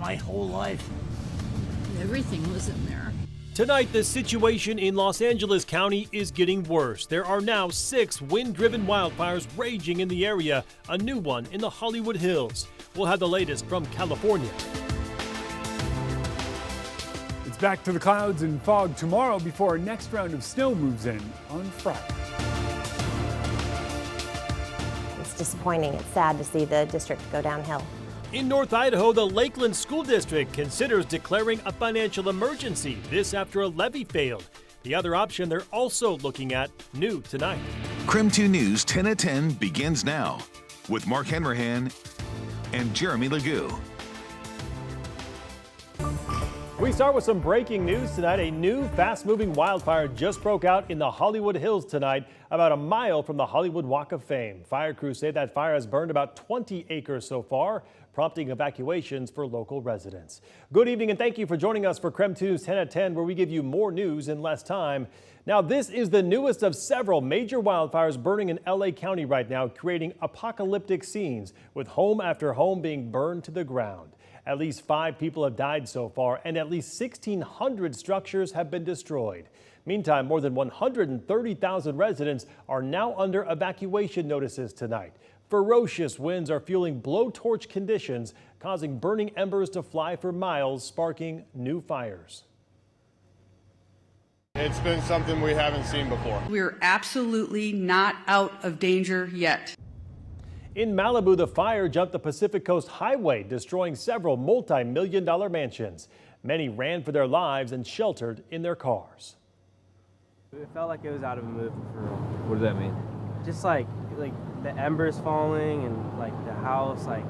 my whole life. Everything was in there. Tonight, the situation in Los Angeles County is getting worse. There are now 6 wind-driven wildfires raging in the area, a new one in the Hollywood Hills. We'll have the latest from California. It's back to the clouds and fog tomorrow before our next round of snow moves in on Friday. It's disappointing. It's sad to see the district go downhill. In North Idaho, the Lakeland School District considers declaring a financial emergency, this after a levy failed. The other option they're also looking at, new tonight. KREM 2 News 10 at 10 begins now with Mark Hanrahan and Jeremy Legoo. We start with some breaking news tonight. A new fast-moving wildfire just broke out in the Hollywood Hills tonight, about a mile from the Hollywood Walk of Fame. Fire crews say that fire has burned about 20 acres so far, prompting evacuations for local residents. Good evening and thank you for joining us for KREM 2's 10 at 10, where we give you more news in less time. Now, this is the newest of several major wildfires burning in LA County right now, creating apocalyptic scenes with home after home being burned to the ground. At least 5 people have died so far, and at least 1,600 structures have been destroyed. Meantime, more than 130,000 residents are now under evacuation notices tonight. Ferocious winds are fueling blowtorch conditions, causing burning embers to fly for miles, sparking new fires. It's been something we haven't seen before. We're absolutely not out of danger yet. In Malibu, the fire jumped the Pacific Coast Highway, destroying several multi-million-dollar mansions. Many ran for their lives and sheltered in their cars. It felt like it was out of a movie for real. What does that mean? Just like the embers falling and like the house, like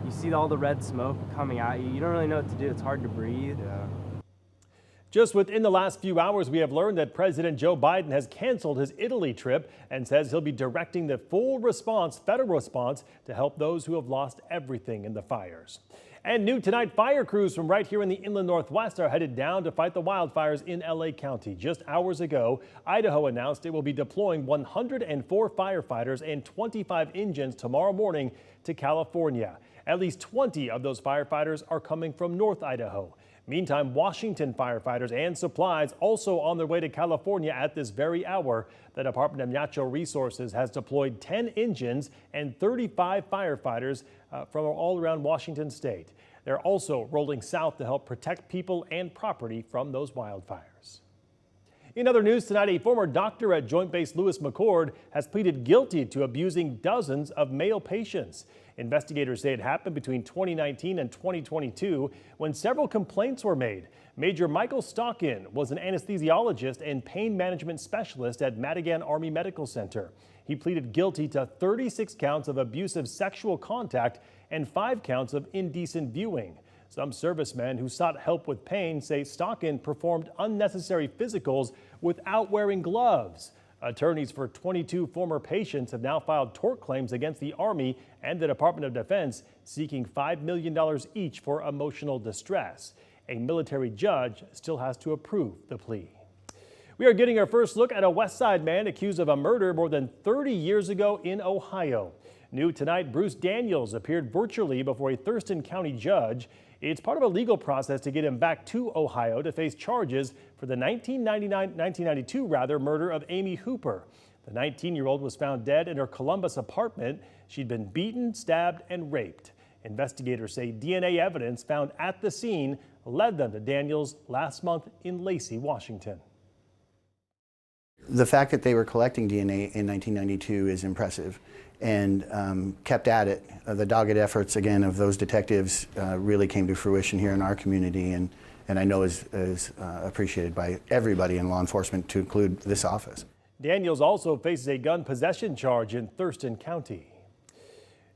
you see all the red smoke coming at you. You don't really know what to do. It's hard to breathe. Yeah. Just within the last few hours, we have learned that President Joe Biden has canceled his Italy trip and says he'll be directing the full response, federal response, to help those who have lost everything in the fires. And new tonight, fire crews from right here in the inland Northwest are headed down to fight the wildfires in LA County. Just hours ago, Idaho announced it will be deploying 104 firefighters and 25 engines tomorrow morning to California. At least 20 of those firefighters are coming from North Idaho. Meantime, Washington firefighters and supplies also on their way to California at this very hour. The Department of Natural Resources has deployed 10 engines and 35 firefighters from all around Washington state. They're also rolling south to help protect people and property from those wildfires. In other news tonight, a former doctor at Joint Base Lewis McChord has pleaded guilty to abusing dozens of male patients. Investigators say it happened between 2019 and 2022 when several complaints were made. Major Michael Stockin was an anesthesiologist and pain management specialist at Madigan Army Medical Center. He pleaded guilty to 36 counts of abusive sexual contact and 5 counts of indecent viewing. Some servicemen who sought help with pain say Stockin performed unnecessary physicals without wearing gloves. Attorneys for 22 former patients have now filed tort claims against the Army and the Department of Defense, seeking $5 million each for emotional distress. A military judge still has to approve the plea. We are getting our first look at a West Side man accused of a murder more than 30 years ago in Ohio. New tonight, Bruce Daniels appeared virtually before a Thurston County judge. It's part of a legal process to get him back to Ohio to face charges for the 1992 murder of Amy Hooper. The 19-year-old was found dead in her Columbus apartment. She'd been beaten, stabbed, and raped. Investigators say DNA evidence found at the scene led them to Daniels last month in Lacey, Washington. The fact that they were collecting DNA in 1992 is impressive, and kept at it. The dogged efforts, again, of those detectives really came to fruition here in our community, and I know is appreciated by everybody in law enforcement, to include this office. Daniels also faces a gun possession charge in Thurston County.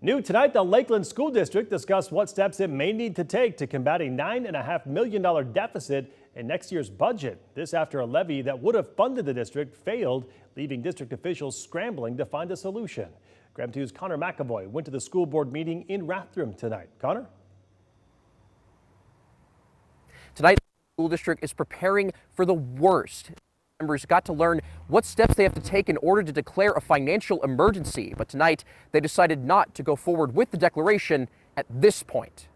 New tonight, the Lakeland School District discussed what steps it may need to take to combat a $9.5 million deficit in next year's budget. This after a levy that would have funded the district failed, leaving district officials scrambling to find a solution. KREM 2's Connor McAvoy went to the school board meeting in Rathdrum tonight. Connor? Tonight, the school district is preparing for the worst. Members got to learn what steps they have to take in order to declare a financial emergency. But tonight, they decided not to go forward with the declaration at this point.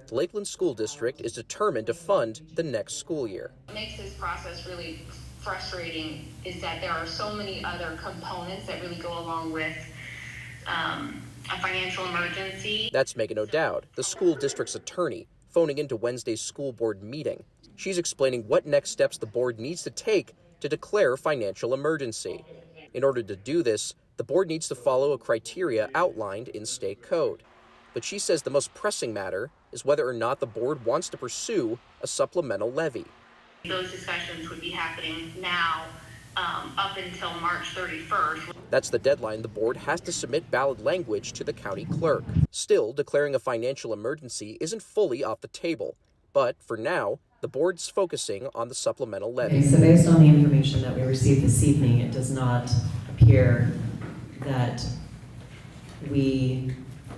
The Lakeland School District is determined to fund the next school year. What makes this process really frustrating is that there are so many other components that really go along with a financial emergency. That's Megan O'Dowd, the school district's attorney, phoning into Wednesday's school board meeting. She's explaining what next steps the board needs to take to declare a financial emergency. In order to do this, the board needs to follow a criteria outlined in state code. But she says the most pressing matter is whether or not the board wants to pursue a supplemental levy. Those discussions would be happening now up until March 31st. That's the deadline the board has to submit ballot language to the county clerk. Still, declaring a financial emergency isn't fully off the table. But for now, the board's focusing on the supplemental levy. Okay, so based on the information that we received this evening, it does not appear that we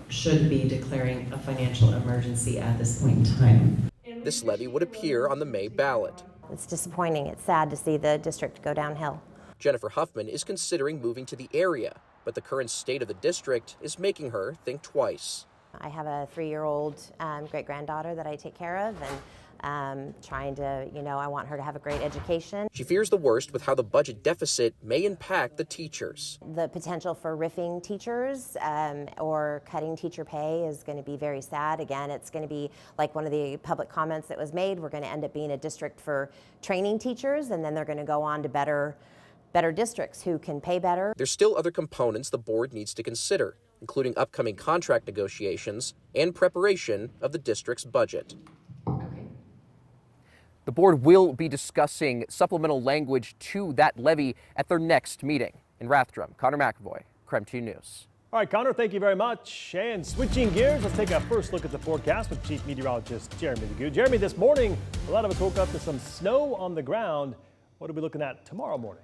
should be declaring a financial emergency at this point in time. This levy would appear on the May ballot. It's disappointing. It's sad to see the district go downhill. Jennifer Huffman is considering moving to the area, but the current state of the district is making her think twice. I have a 3-year-old great-granddaughter that I take care of, and trying to, I want her to have a great education. She fears the worst with how the budget deficit may impact the teachers. The potential for riffing teachers or cutting teacher pay is going to be very sad. Again, it's going to be like one of the public comments that was made. We're going to end up being a district for training teachers, and then they're going to go on to better districts who can pay better. There's still other components the board needs to consider, including upcoming contract negotiations and preparation of the district's budget. The board will be discussing supplemental language to that levy at their next meeting. In Rathdrum, Connor McAvoy, KREM 2 News. All right, Connor, thank you very much. And switching gears, let's take a first look at the forecast with Chief Meteorologist Jeremy Lagoo. Jeremy, this morning, a lot of us woke up to some snow on the ground. What are we looking at tomorrow morning?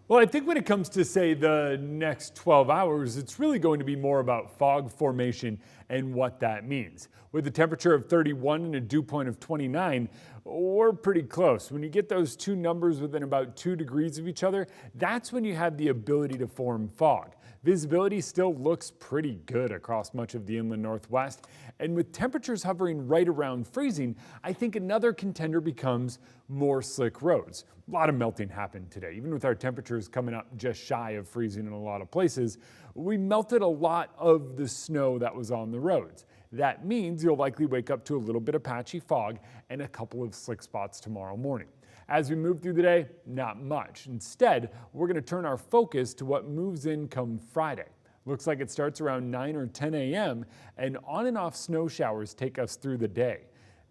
Well, I think when it comes to, say, the next 12 hours, it's really going to be more about fog formation and what that means. With a temperature of 31 and a dew point of 29, we're pretty close. When you get those two numbers within about 2 degrees of each other, that's when you have the ability to form fog. Visibility still looks pretty good across much of the inland northwest, and with temperatures hovering right around freezing, I think another contender becomes more slick roads. A lot of melting happened today. Even with our temperatures coming up just shy of freezing in a lot of places, we melted a lot of the snow that was on the roads. That means you'll likely wake up to a little bit of patchy fog and a couple of slick spots tomorrow morning. As we move through the day, not much. Instead, we're going to turn our focus to what moves in come Friday. Looks like it starts around 9 or 10 a.m. and on and off snow showers take us through the day.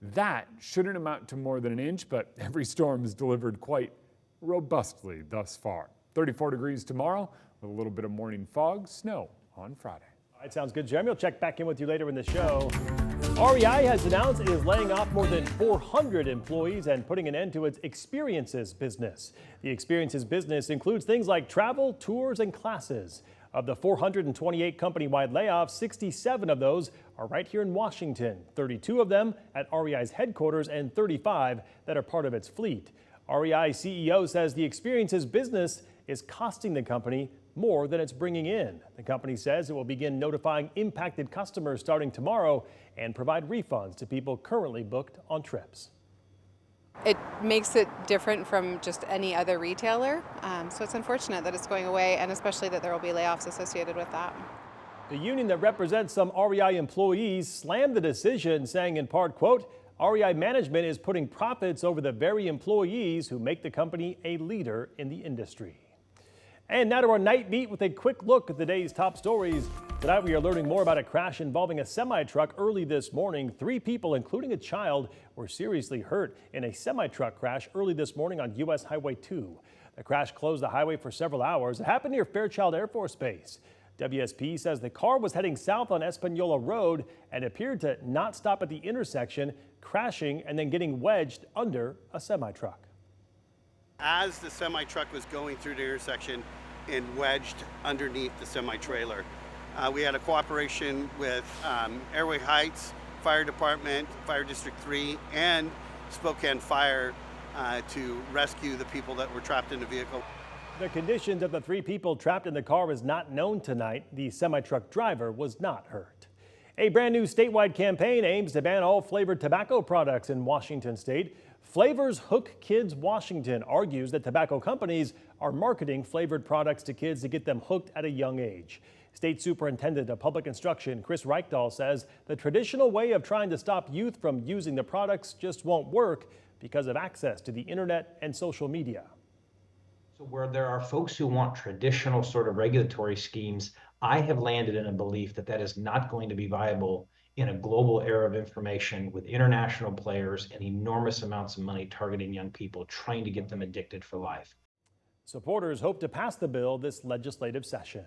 That shouldn't amount to more than an inch, but every storm is delivered quite robustly thus far. 34 degrees tomorrow with a little bit of morning fog, snow on Friday. All right, sounds good, Jeremy. We'll check back in with you later in the show. REI has announced it is laying off more than 400 employees and putting an end to its experiences business. The experiences business includes things like travel, tours, and classes. Of the 428 company-wide layoffs, 67 of those are right here in Washington, 32 of them at REI's headquarters and 35 that are part of its fleet. REI CEO says the experiences business is costing the company more than it's bringing in. The company says it will begin notifying impacted customers starting tomorrow and provide refunds to people currently booked on trips. It makes it different from just any other retailer, so it's unfortunate that it's going away, and especially that there will be layoffs associated with that. The union that represents some REI employees slammed the decision, saying in part, quote, REI management is putting profits over the very employees who make the company a leader in the industry. And now to our night beat with a quick look at the day's top stories. Tonight we are learning more about a crash involving a semi-truck early this morning. 3 people, including a child, were seriously hurt in a semi-truck crash early this morning on US Highway 2. The crash closed the highway for several hours. It happened near Fairchild Air Force Base. WSP says the car was heading south on Espanola Road and appeared to not stop at the intersection, crashing and then getting wedged under a semi-truck. As the semi-truck was going through the intersection and wedged underneath the semi-trailer, we had a cooperation with Airway Heights Fire Department, Fire District 3, and Spokane Fire to rescue the people that were trapped in the vehicle. The conditions of the 3 people trapped in the car is not known tonight. The semi-truck driver was not hurt. A brand new statewide campaign aims to ban all flavored tobacco products in Washington state. Flavors Hook Kids Washington argues that tobacco companies are marketing flavored products to kids to get them hooked at a young age. State Superintendent of Public Instruction Chris Reichdahl says the traditional way of trying to stop youth from using the products just won't work because of access to the internet and social media. So where there are folks who want traditional sort of regulatory schemes, I have landed in a belief that that is not going to be viable in a global era of information with international players and enormous amounts of money targeting young people, trying to get them addicted for life. Supporters hope to pass the bill this legislative session.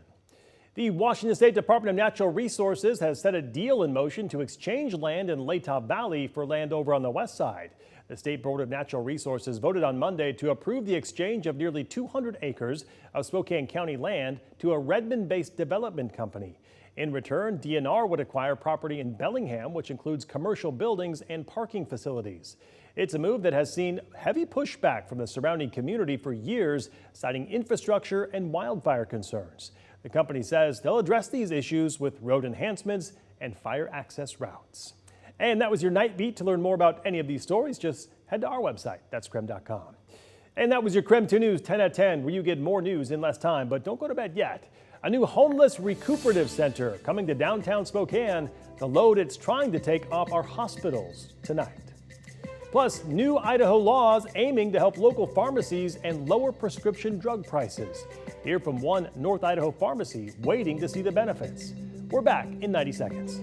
The Washington State Department of Natural Resources has set a deal in motion to exchange land in Latop Valley for land over on the west side. The State Board of Natural Resources voted on Monday to approve the exchange of nearly 200 acres of Spokane County land to a Redmond-based development company. In return, DNR would acquire property in Bellingham, which includes commercial buildings and parking facilities. It's a move that has seen heavy pushback from the surrounding community for years, citing infrastructure and wildfire concerns. The company says they'll address these issues with road enhancements and fire access routes. And that was your Night Beat. To learn more about any of these stories, just head to our website. That's KREM.com. And that was your KREM 2 News 10 at 10, where you get more news in less time. But don't go to bed yet. A new homeless recuperative center coming to downtown Spokane, the load it's trying to take off our hospitals tonight. Plus, new Idaho laws aiming to help local pharmacies and lower prescription drug prices. Hear from one North Idaho pharmacy waiting to see the benefits. We're back in 90 seconds.